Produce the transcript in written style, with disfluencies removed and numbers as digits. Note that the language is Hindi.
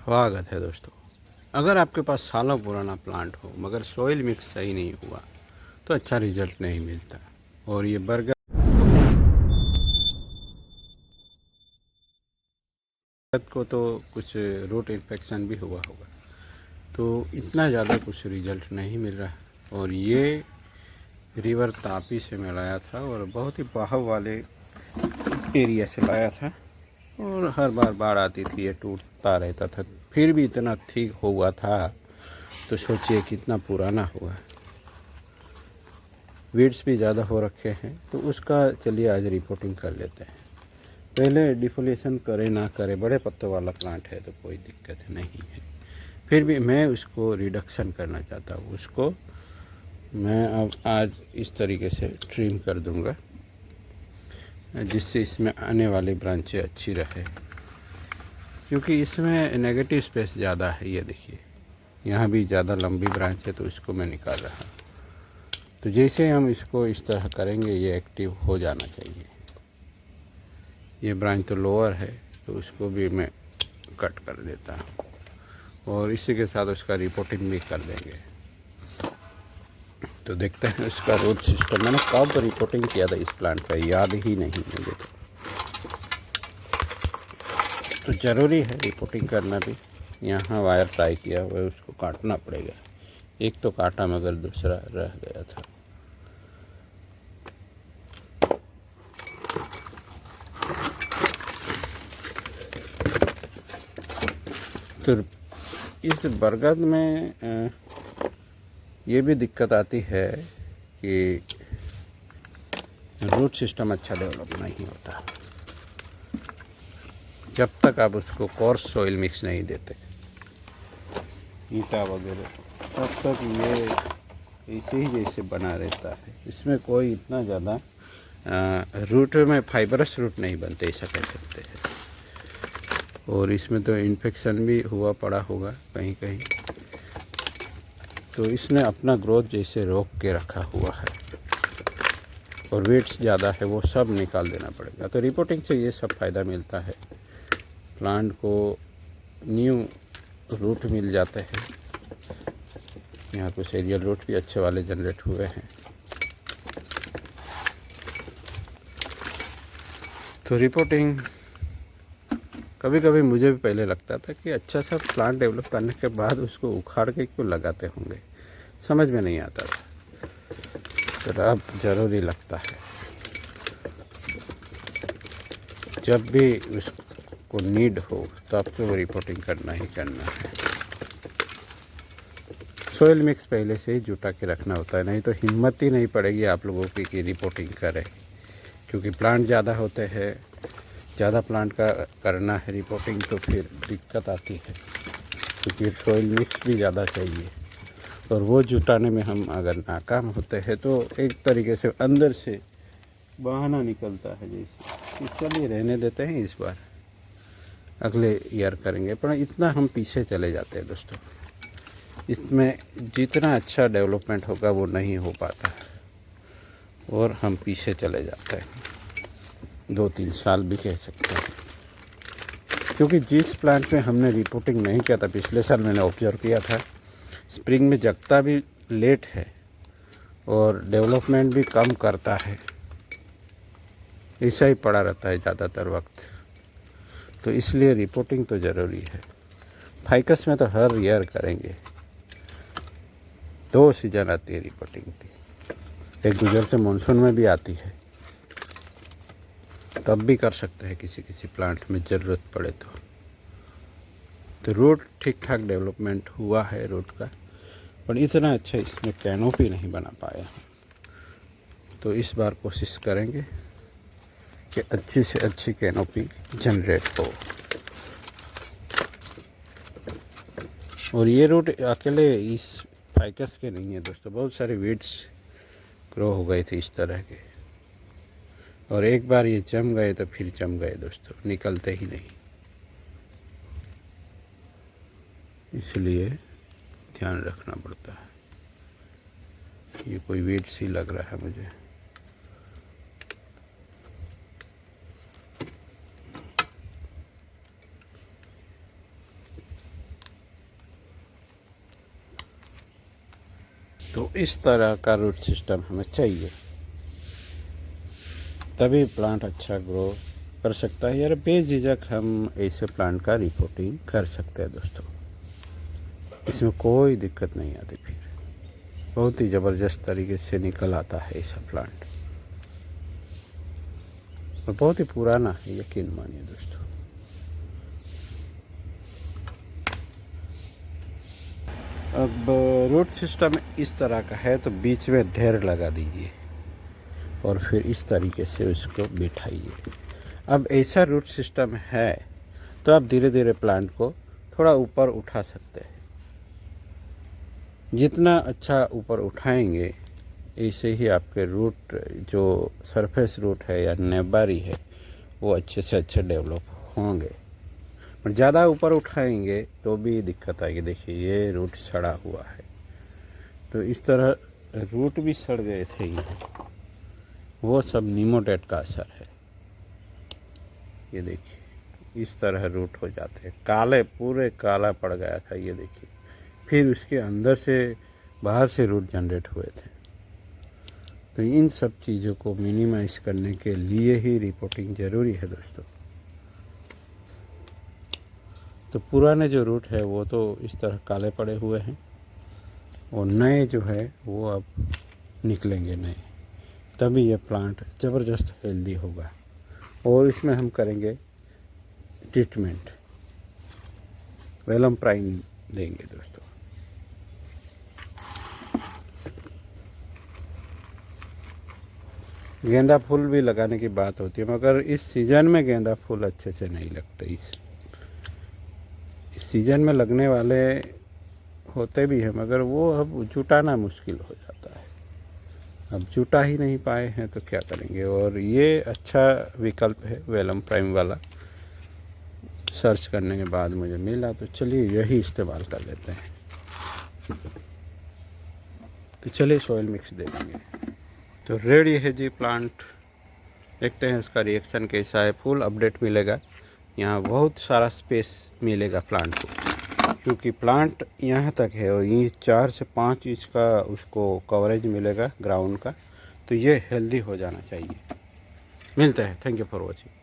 स्वागत है दोस्तों। अगर आपके पास सालों पुराना प्लांट हो मगर सॉइल मिक्स सही नहीं हुआ तो अच्छा रिजल्ट नहीं मिलता। और ये बरगद को तो कुछ रूट इन्फेक्शन भी हुआ होगा, तो इतना ज़्यादा कुछ रिजल्ट नहीं मिल रहा। और ये रिवर तापी से मैं लाया था और बहुत ही बहाव वाले एरिया से लाया था, और हर बार बाढ़ आती थी ये टूटता रहता था, फिर भी इतना ठीक हुआ था। तो सोचिए कितना पुराना हुआ है। वीड्स भी ज़्यादा हो रखे हैं, तो उसका चलिए आज रिपोर्टिंग कर लेते हैं। पहले डिफोलेशन करे ना करे, बड़े पत्तों वाला प्लांट है तो कोई दिक्कत नहीं है, फिर भी मैं उसको रिडक्शन करना चाहता हूँ। उसको मैं अब आज इस तरीके से ट्रिम कर दूंगा जिससे इसमें आने वाली ब्रांचें अच्छी रहे, क्योंकि इसमें नेगेटिव स्पेस ज़्यादा है। ये देखिए यहाँ भी ज़्यादा लंबी ब्रांच है, तो इसको मैं निकाल रहा हूँ। तो जैसे हम इसको इस तरह करेंगे ये एक्टिव हो जाना चाहिए। ये ब्रांच तो लोअर है, तो उसको भी मैं कट कर देता हूँ और इसी के साथ उसका रिपोर्टिंग भी कर देंगे। तो देखते हैं उसका रूट सिस्टम। मैंने कब रिपोर्टिंग किया था इस प्लांट का याद ही नहीं मुझे। तो ज़रूरी है रिपोर्टिंग करना भी। यहाँ वायर ट्राई किया हुआ है, उसको काटना पड़ेगा। एक तो काटा मगर दूसरा रह गया था। तो इस बरगद में ये भी दिक्कत आती है कि रूट सिस्टम अच्छा डेवलप नहीं होता जब तक आप उसको कोर्स सॉइल मिक्स नहीं देते, ईटा वगैरह, तब तक ये ऐसे ही जैसे बना रहता है। इसमें कोई इतना ज़्यादा रूट में फाइबरस रूट नहीं बनते, ऐसा कह सकते हैं। और इसमें तो इन्फेक्शन भी हुआ पड़ा होगा कहीं कहीं, तो इसने अपना ग्रोथ जैसे रोक के रखा हुआ है। और वेट्स ज़्यादा है, वो सब निकाल देना पड़ेगा। तो रिपोर्टिंग से ये सब फ़ायदा मिलता है, प्लांट को न्यू रूट मिल जाते हैं। यहाँ कुछ एरियल रूट भी अच्छे वाले जनरेट हुए हैं। तो रिपोर्टिंग कभी कभी मुझे भी पहले लगता था कि अच्छा सा प्लांट डेवलप करने के बाद उसको उखाड़ के क्यों लगाते होंगे, समझ में नहीं आता था। तो अब ज़रूरी लगता है, जब भी उसको नीड हो तब तो रिपोर्टिंग करना ही करना है। सोयल मिक्स पहले से ही जुटा के रखना होता है, नहीं तो हिम्मत ही नहीं पड़ेगी आप लोगों की कि रिपोर्टिंग करें, क्योंकि प्लांट ज़्यादा होते हैं। ज़्यादा प्लांट का करना है रिपोर्टिंग तो फिर दिक्कत आती है, क्योंकि सॉइल मिक्स भी ज़्यादा चाहिए। और वो जुटाने में हम अगर नाकाम होते हैं तो एक तरीके से अंदर से बहाना निकलता है जैसे कि चलिए रहने देते हैं, इस बार अगले ईयर करेंगे। पर इतना हम पीछे चले जाते हैं दोस्तों, इसमें जितना अच्छा डेवलपमेंट होगा वो नहीं हो पाता और हम पीछे चले जाते हैं, 2-3 साल भी कह सकते हैं। क्योंकि जिस प्लांट में हमने रिपोर्टिंग नहीं किया था, पिछले साल मैंने ऑब्जर्व किया था, स्प्रिंग में जगता भी लेट है और डेवलपमेंट भी कम करता है। ऐसा ही पड़ा रहता है ज़्यादातर वक्त। तो इसलिए रिपोर्टिंग तो ज़रूरी है। फाइकस में तो हर ईयर करेंगे, 2 सीज़न आती है रिपोर्टिंग की। एक गुजर से मानसून में भी आती है, तब भी कर सकते हैं किसी किसी प्लांट में ज़रूरत पड़े तो रूट ठीक ठाक डेवलपमेंट हुआ है रूट का, पर इतना अच्छा इसमें कैनोपी नहीं बना पाया। तो इस बार कोशिश करेंगे कि अच्छी से अच्छी कैनोपी जनरेट हो। और ये रूट अकेले इस फाइकस के नहीं है दोस्तों, बहुत सारे वीड्स ग्रो हो गए थे इस तरह के, और एक बार ये जम गए तो फिर जम गए दोस्तों, निकलते ही नहीं। इसलिए ध्यान रखना पड़ता है। ये कोई वीड्स ही लग रहा है मुझे। तो इस तरह का रूट सिस्टम हमें चाहिए, तभी प्लांट अच्छा ग्रो कर सकता है। यार बेझिझक हम ऐसे प्लांट का रिपोर्टिंग कर सकते हैं दोस्तों, इसमें कोई दिक्कत नहीं आती। फिर बहुत ही ज़बरदस्त तरीके से निकल आता है ऐसा प्लांट, और बहुत ही पुराना है, यकीन मानिए दोस्तों। अब रूट सिस्टम इस तरह का है तो बीच में ढेर लगा दीजिए और फिर इस तरीके से उसको बिठाइए। अब ऐसा रूट सिस्टम है तो आप धीरे धीरे प्लांट को थोड़ा ऊपर उठा सकते हैं। जितना अच्छा ऊपर उठाएंगे ऐसे ही आपके रूट जो सरफेस रूट है या नेबारी है वो अच्छे से अच्छे डेवलप होंगे। पर ज़्यादा ऊपर उठाएंगे तो भी दिक्कत आएगी। देखिए ये रूट सड़ा हुआ है, तो इस तरह रूट भी सड़ गए थे, ये वो सब नीमोटेट का असर है। ये देखिए इस तरह रूट हो जाते हैं, काले पूरे काला पड़ गया था ये देखिए। फिर उसके अंदर से बाहर से रूट जनरेट हुए थे। तो इन सब चीज़ों को मिनिमाइज करने के लिए ही रिपोर्टिंग ज़रूरी है दोस्तों। तो पुराने जो रूट है वो तो इस तरह काले पड़े हुए हैं, और नए जो है वो अब निकलेंगे नए, तभी ये प्लांट ज़बरदस्त हेल्दी होगा। और इसमें हम करेंगे ट्रीटमेंट, वेलम प्राइम देंगे दोस्तों। गेंदा फूल भी लगाने की बात होती है, मगर इस सीज़न में गेंदा फूल अच्छे से नहीं लगते। इस सीज़न में लगने वाले होते भी हैं, मगर वो अब जुटाना मुश्किल हो जाता है। अब जुटा ही नहीं पाए हैं तो क्या करेंगे। और ये अच्छा विकल्प है वेलम प्राइम वाला, सर्च करने के बाद मुझे मिला, तो चलिए यही इस्तेमाल कर लेते हैं। तो चलिए सॉइल मिक्स दे देंगे। तो रेडी है जी प्लांट, देखते हैं उसका रिएक्शन कैसा है। फुल अपडेट मिलेगा, यहाँ बहुत सारा स्पेस मिलेगा प्लांट को, क्योंकि प्लांट यहाँ तक है और ये 4 से 5 इंच का उसको कवरेज मिलेगा ग्राउंड का। तो ये हेल्दी हो जाना चाहिए। मिलते हैं, थैंक यू फॉर वॉचिंग।